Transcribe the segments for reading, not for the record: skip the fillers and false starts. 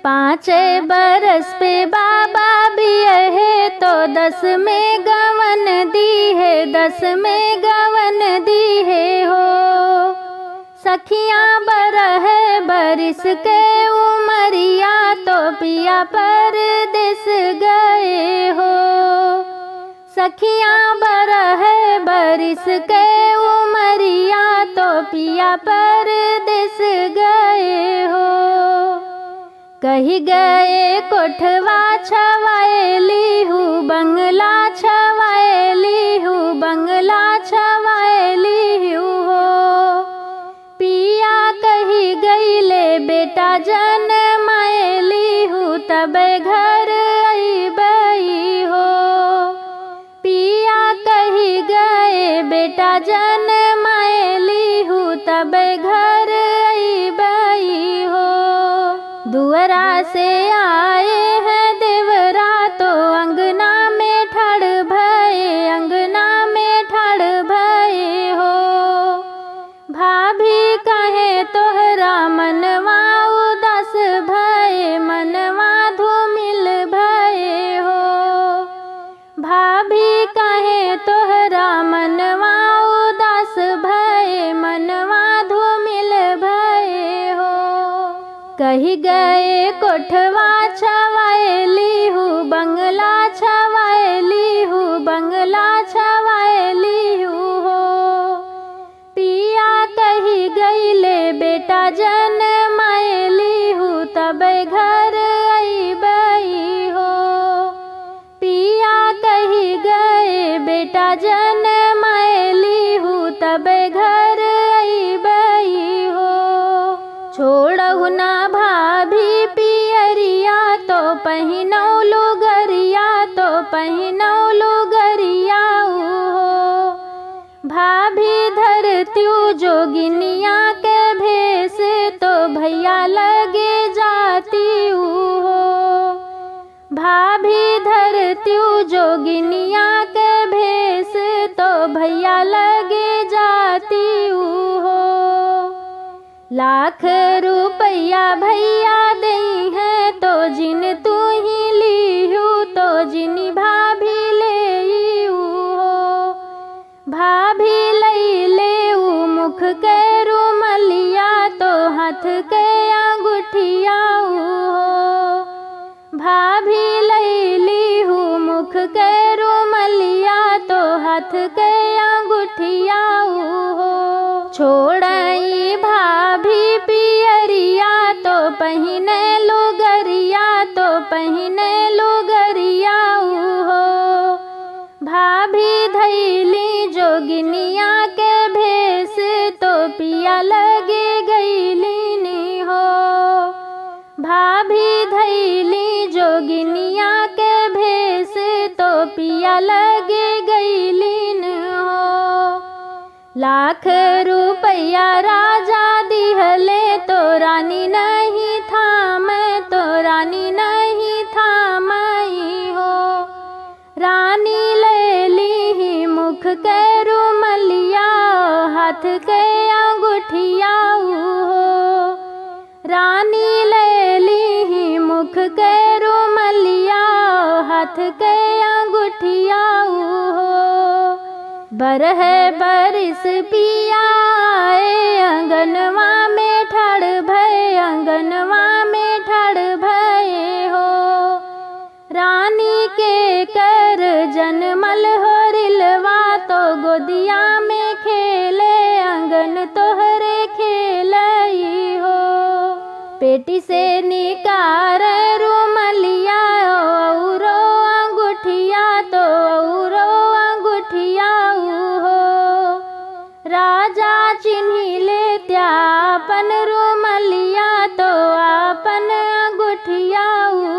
5 बरस पे बाबा भी है तो 10 में गवन दी है, 10 में गवन दी है हो। सखियाँ बरह बरिस के उमरिया तो पिया परदेस गए हो। सखियाँ बरह बरिस के उमरिया तो पिया परदेस गए हो। कही गए कोठवा छवाएली हूँ, बंगला छवाएली हूँ, बंगला छवाएली हूँ हो। पिया कही गईले बेटा जनमाएली हूँ, तबे घर अइबई हो। पिया कही गए बेटा जनमाएली हूँ, तबे घर अइबई हो। दुअरा से आए हैं देवरा तो अंगना में ठाड़ भये, अंगना में ठाड़ भये हो। भाभी कहे तोहरा मनवा उदास भये, मनवा धूमिल भये हो। भाभी कहे तोहरा मनवा उदास भये, मनवा धूमिल भये हो। कही गए कोठवा छवाएली हूँ, बंगला छवाएली हूँ, बंगला छवाएली हूँ हो। पिया कही गईले बेटा जनमाएली हूँ, तबे घर अइबई हो। पिया कही गए बेटा जनमाएली हूँ, तबे घर अइबई हो। छोड़हु ना भाभी पियरिया तो पहिनौ लुगरिया, तो पहिनौ लुगरिया हो। भाभी धरत्यू जोगिनिया के भेष तो भैया लगे जाती हो। भाभी धरत्यू जोगिनिया के भेष तो भैया लगे जाती हो। लाख रुपया भैया दई है तो जिन तू ही लीहू, तो जिनी भाभी ले हो। भाभी लई ले मुख के रुमलिया तो हाथ के अंगूठिया हो। भाभी लई ली मुख के रुमलिया तो हाथ के अंगूठिया हो। छोड़ई भाभी पियरिया तो पहिने लुगरिया, तो पहिने लुगरिया हो। भाभी धैली जोगिनिया के भेष तो पिया लगे गईली हो। भाभी धैली जोगिनिया के भेष तो पिया लगे गईली हो। लाख रुपया राजा दिहले तो रानी नहीं थाम, तो रानी नहीं थामई हो। रानी ले ली मुख के रुमलिया, हाथ के अंगूठिया हो। रानी ले ली मुख के रुमलिया, हाथ के अंगूठिया हो। बरह बरिस पिया आए अंगनवा में ठाड़ भये, अंगनवा में ठाड़ भये हो। रानी के कर जनमल हो रिलवा तो गोदिया में खेले, अंगन तोहरे खेलई हो। पेटी से निकार रुमलिया औरो अंगूठिया, तो औरो अंगूठिया हो। राजा चिन्ही ले त्यापन रुमलिया तो आपन अंगूठिया हो।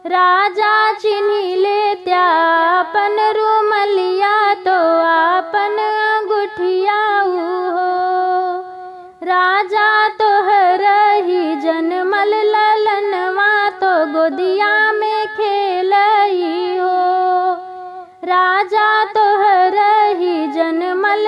राजा चिन्ही ले त्यापन रुमलिया तो आपन अंगूठिया हो। राजा तोहरही जनमल ललनवा तो गोदिया में खेलई हो। राजा तोहरही जनमल